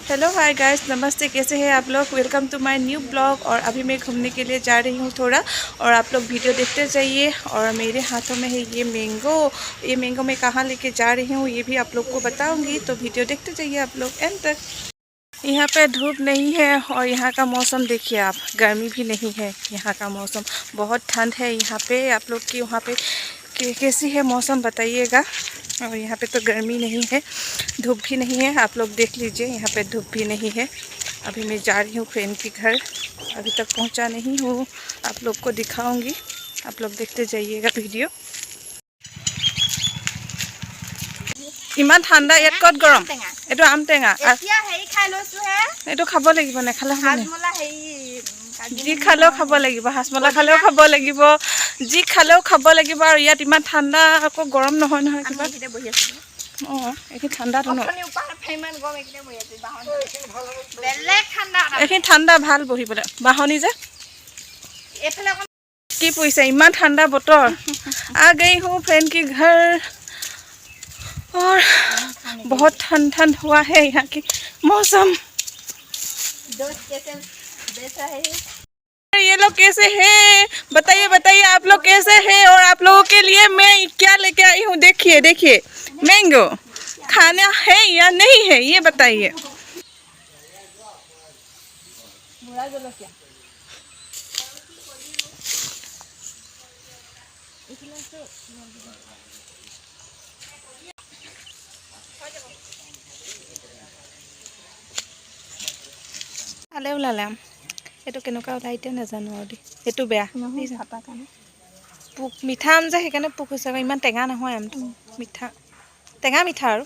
Hello hi guys, नमस्ते। कैसे हैं आप लोग? Welcome to my new blog. और अभी मैं घूमने के लिए जा रही हूँ थोड़ा, और आप लोग वीडियो देखते जाइए। और मेरे हाथों में है ये मैंगो मैं कहाँ लेके जा रही हूँ ये भी आप लोग को बताऊँगी, तो वीडियो देखते जाइए आप लोग एंड तक। यहाँ पे धूप नहीं है और यहाँ का मौसम देखिए आप, गर्मी भी नहीं है। यहाँ का मौसम बहुत ठंड है यहाँ पे। आप लोग की वहाँ पे कैसी है मौसम बताइएगा। और यहाँ पे तो गर्मी नहीं है, धूप भी नहीं है। आप लोग देख लीजिए, यहाँ पे धूप भी नहीं है। अभी मैं जा रही हूँ फ्रेंड के घर, अभी तक पहुँचा नहीं हूँ। आप लोग को दिखाऊंगी, आप लोग देखते जाइएगा वीडियो। इमान ঠাণ্ডা ইয়াত কত গৰম এটো আম টেঙা এতিয়া হেৰি খাই লৈছো হে এটো খাব লাগিব নেখালে হ'ব নে হাজমলা হেৰি যি খালেও খাব লাগিব হাজমলা খালেও খাব লাগিব যি খালেও খাব লাগিব আৰু ইয়াত ইমান ঠাণ্ডা আকৌ গৰম নহয় নহয় কিবা আমি বহি আছো এইখিনি ঠাণ্ডাটো ন অথনি ওপাৰ ফেইমান গম একদম বহি আছে বাহন বেলেগ ঠাণ্ডা এইখিনি ঠাণ্ডা ভাল বহিবলৈ বাহনি যে এফালে কি পইছে ইমান ঠাণ্ডা বতৰ आ गई हूँ फ्रेंड के घर और बहुत ठंड ठंड हुआ है यहाँ की मौसम। दोस्त कैसे बैठा है ये लोग कैसे हैं बताइए बताइए आप लोग कैसे हैं। और आप लोगों के लिए मैं क्या लेके आई हूँ, देखिए देखिए मैंगो खाना है या नहीं है ये बताइए। আলে ওলালে এইটো কেনেকুৱা ওলাই এতিয়া নাজানো আৰু দেই, সেইটো বেয়া পোক মিঠা আম যে সেইকাৰণে পোক হৈছে। ইমান টেঙা নহয় আমটো, মিঠা টেঙা মিঠা আৰু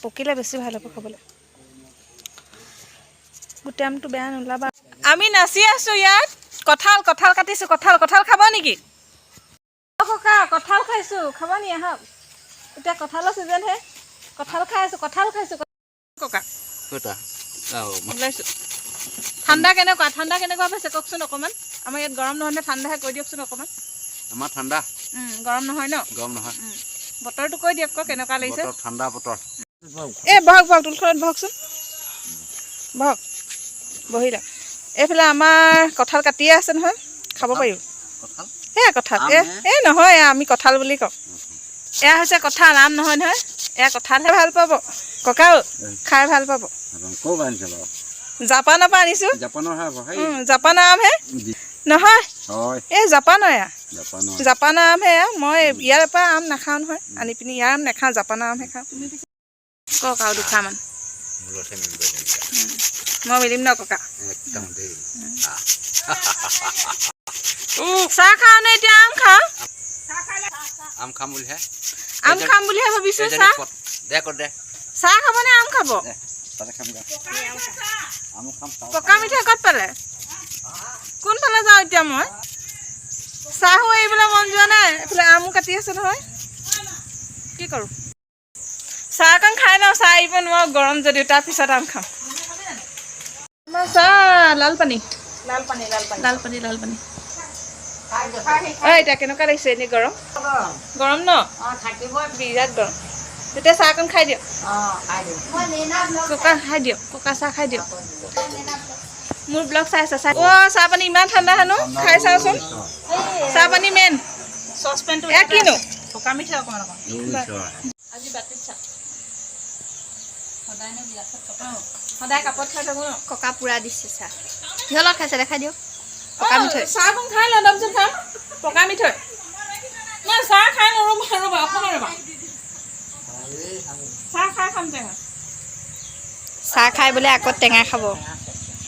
পকিলে বেছি ভাল হ'ব খাবলৈ। গোটেই আমটো বেয়া নোলাবা। আমি নাচি আছোঁ ইয়াত, কঁঠাল কঁঠাল কাটিছোঁ। কঁঠাল কঁঠাল খাব নেকি? ককা কঁঠাল খাইছোঁ, খাব নি আহক। এতিয়া কঁঠালৰ ছিজনহে, কঁঠাল খাই আছোঁ। কঁঠাল খাইছোঁ ককা ওলাইছোঁ। ঠাণ্ডা কেনেকুৱা পাইছে কওকচোন অকণমান। আমাৰ ইয়াত গৰম নহয় নে ঠাণ্ডাহে, কৈ দিয়কচোন অকণমান। আমাৰ ঠাণ্ডা গৰম নহয় ন? গৰম নহয়। বতৰটো কৈ দিয়ক আকৌ কেনেকুৱা লাগিছে। ঠাণ্ডা বতৰ। এই বহক বহক, তুলখনত বহকচোন, বহক বহিলা। এইফালে আমাৰ কঁঠাল কাটিয়ে আছে নহয়, খাব পাৰিব। এয়া কঁঠাল এই নহয়, আমি কঁঠাল বুলি কওঁ। এয়া হৈছে কঁঠাল, আম নহয় নহয়। এয়া কঁঠালহে ভাল পাব ককাও, খাই ভাল পাব। জাপানৰ পৰা আনিছোঁ, জাপানৰ আমহে নহয়, এই জাপানৰ এয়া জাপানৰ আমহে। মই ইয়াৰ পৰা আম নাখাওঁ নহয়, আনি পিনি ইয়াৰ আম নাখাওঁ, জাপানৰ আমহে খাওঁ। কওক আৰু দুখামান মই মিলিম ন ককা। চাহ খাওঁ নে এতিয়া আম খাওঁ? আম খাম বুলিহে ভাবিছোঁ। চাহ খাবনে আম খাব? পকা মিঠাই ক'ত পালে? কোনফালে যাওঁ এতিয়া মই? চাহো এৰিবলৈ মন যোৱা নাই, এইফালে আমো কাটি আছে নহয়। কি কৰোঁ? চাহ অকণ খাই লওঁ, চাহ এৰিব নোৱাৰোঁ গৰম যদিও। তাৰপিছত আম খাম। আমাৰ চাহ লাল পানী এতিয়া কেনেকুৱা লাগিছে? এনেই গৰম গৰম ন? বিৰাট গৰম। তেতিয়া চাহ অকণ খাই দিয়ক ককা, খাই দিয়ক ককা, চাহ খাই দিয়ক। মোৰ ব্লগ চাই আছে চাই। চাহ পানী ইমান ঠাণ্ডা হেনো, খাই চাওঁচোন। চাহ পানী মেইন চচপেনটো এয়া কিনো পকা মিঠাই অকণমান আজি বাতিত চাহ সদায় কাপত খাই থাকোঁ ন। ককা পুৰা দিছে চাহ। কিহৰ লগত খাইছে দেখাই দিয়ক। পকা মিঠৈ চাহখন খাই লওঁ, তাৰপিছত খাম পকা মিঠৈ। মই চাহ খাই নৰ'বা অকণমান ৰ'বা, চাহ খাই খাম টেঙা। চাহ খাই বোলে আকৌ টেঙা খাব।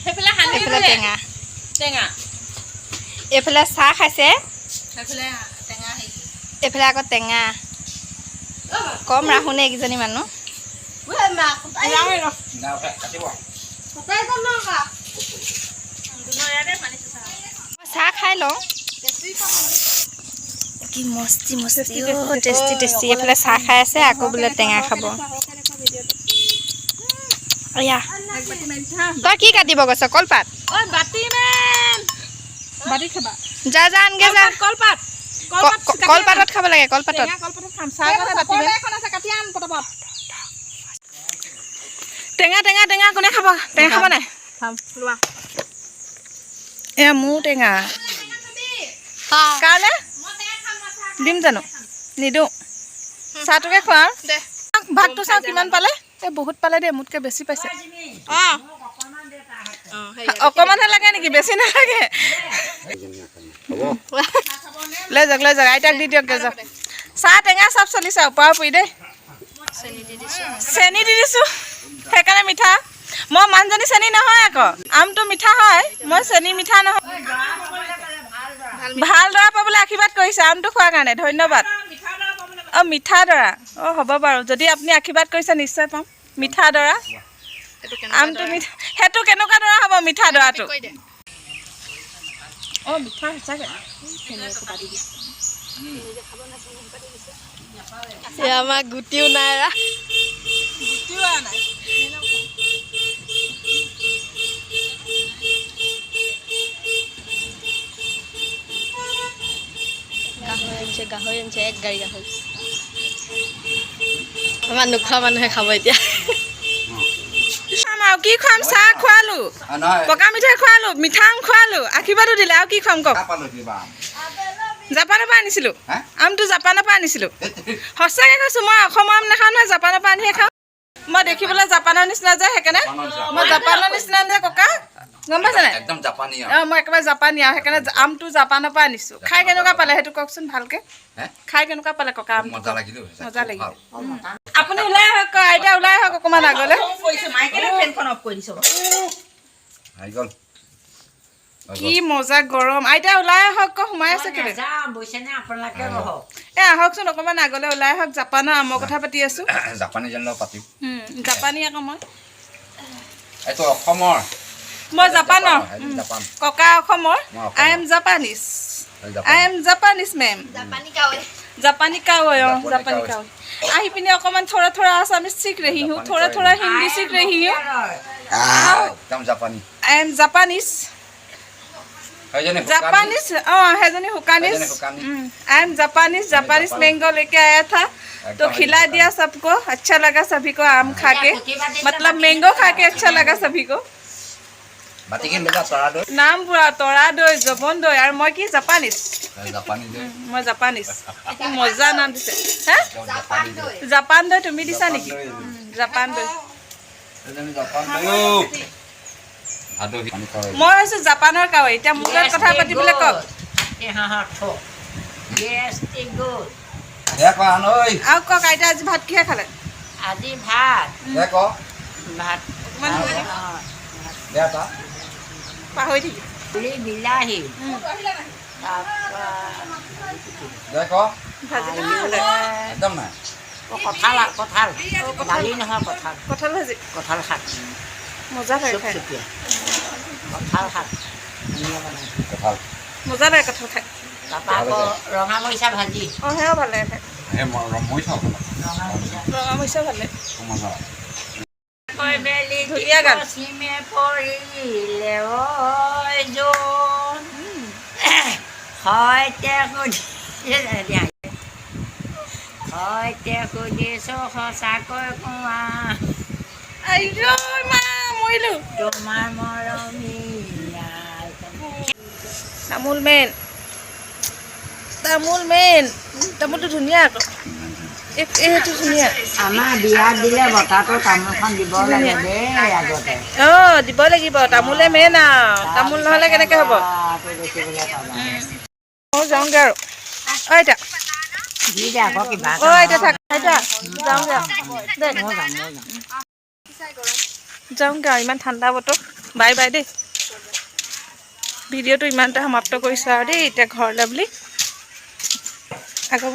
সেইফালে এইফালে টেঙা, টেঙা এইফালে চাহ খাইছে, সেইফালে টেঙা। এইফালে আকৌ টেঙা। কম ৰাখোনে এইকেইজনী মানুহ। চাহ খাই লওঁ, কি মস্তি টেষ্টি টেষ্টি। এইফালে চাহ খাই আছে, আকৌ বোলে টেঙা খাব। এয়া তই কি কাটিব গৈছ? কলপাত যা যা আনগে যা। কলপাতত খাব লাগে, কলপাতত। টেঙা টেঙা টেঙা কোনে খাব টেঙা খাব নাই এয়া মোৰ টেঙা কাৰণে দিম জানো নিদিওঁ চাহটোকে খোৱা ভাতটো চাওঁ কিমান পালে এই বহুত পালে দেই মোতকৈ বেছি পাইছে অকণমানহে লাগে নেকি বেছি নালাগে লৈ যাওক আইতাক দি দিয়ক যাওক চাহ টেঙা চব চলিছে ওপৰা ওপৰি দেই চেনি দি দিছোঁ সেইকাৰণে মিঠা মই মানুহজনী চেনি নহয় আকৌ আমটো মিঠা হয় মই চেনি মিঠা নহয় ভাল দৰা পাবলৈ আশীৰ্বাদ কৰিছে আমটো খোৱাৰ কাৰণে ধন্যবাদ অঁ মিঠা দৰা অঁ হ'ব বাৰু যদি আপুনি আশীৰ্বাদ কৰিছে নিশ্চয় পাম মিঠা দৰা আমটো মিঠা সেইটো কেনেকুৱা দৰা হ'ব মিঠা দৰাটো অঁ মিঠা সঁচাকৈ আমাৰ গুটিও নাই গাহৰি আনিছে এক গাড়ী গাহৰি আমাৰ নোখোৱা মানুহে খাব এতিয়া আৰু কি খুৱাম চাহ খোৱালো পকা মিঠাই খোৱালো মিঠা আম খোৱালো আশীৰ্বাদো দিলে আৰু কি খুৱাম কওক জাপানৰ পৰা আনিছিলোঁ আমটো জাপানৰ পৰা আনিছিলোঁ সঁচাকৈ কৈছোঁ মই অসমৰ আম নাখাওঁ নহয় জাপানৰ পৰা আনিহে খাওঁ মই দেখিবলৈ জাপানৰ নিচিনা যে সেইকাৰণে মই জাপানৰ নিচিনা যে ককা গম পাইছে নাই একদম জাপানী অঁ মই একেবাৰে জাপানী আৰু সেইকাৰণে আমটো জাপানৰ পৰা আনিছোঁ খাই কেনেকুৱা পালে সেইটো কওকচোন ভালকৈ খাই কেনেকুৱা পালে কঁকা আম মজা লাগিল মজা লাগিল আপুনি ওলাই আহক আইতা ওলাই আহক অকণমান আগলৈ কি মজা গৰম আইতা ওলাই আহক আকৌ সোমাই আছে কেলে এই আহকচোন অকণমান আগলৈ ওলাই আহক জাপানৰ আমৰ কথা পাতি আছোঁ জাপানী জানিলেও পাতিম জাপানী আকৌ মই এইটো অসমৰ মই জাপানৰ জাপান ককা অসমৰ আই এম জাপানিজ মেম জাপানী কাৱৈ অঁ জাপানী কাৱৈ আহি পিনে অকণমান থোৰা থোৰা আছামিজ শিক ৰহি হूँ थोड़ा थोड़ा हिंदी सीख रही हूँ একদম জাপানী आई एम जापानीज जापानीज है हुकानीज आई एम जापानीज मैंगो लेके आया था तो खिला दिया सबको अच्छा लगा सभी को आम खा के मतलब मैंगो खा के अच्छा लगा सभी को नाम पूरा तरा दৈ জবন দৈ আৰু মই কি জাপানীজ মই জাপানীজ মজা নাম দিছে হা জাপান দৈ তুমি দিছা নেকি জাপান দৈ মই হৈছোঁ জাপানৰ কাৱৈ এতিয়া মোৰ লগত কথা পাতিবলৈ কওক আৰু কওক আইতা আজি ভাত কিহে খালে আজি ভাত ভাত পাহৰি থাকিল পুৰি বিলাহী কঁঠাল কঁঠাল দালি নহয় কঁঠাল কঁঠাল ভাজি কঁঠাল শাক মজা লাগে খাই কঁঠাল শাক মজা লাগে কঁঠাল খাই তাৰপৰা আকৌ ৰঙা মৰিচা ভাজি অঁ সেয়াও ভাল লাগে খাই ৰঙা মৰিচা ৰঙা মৰিচা ভাল লাগে ধুনীয়া গান চিমে পৰিলে সৈতে সুধিছোঁ সঁচাকৈ কোৱা মৰিলো তোমাৰ মৰমী তামোল মেইন তামোলটো ধুনীয়া আকৌ এইটো ধুনীয়া আমাৰ বিয়াত দিলে বতাহটো তামোলখন দিব লাগে দেই আগতে অঁ দিব লাগিব তামোলে মেইন আৰু তামোল নহ'লে কেনেকৈ হ'ব মই যাওঁগৈ আৰু অঁ এতিয়া দি দে আকৌ কিবা অঁ এতিয়া থাক আইতা যাওঁগৈ দেই যাওঁগৈ আৰু ইমান ঠাণ্ডা বতৰ বাই বাই দেই ভিডিঅ'টো ইমানতে সমাপ্ত কৰিছোঁ আৰু দেই এতিয়া ঘৰলৈ বুলি আকৌ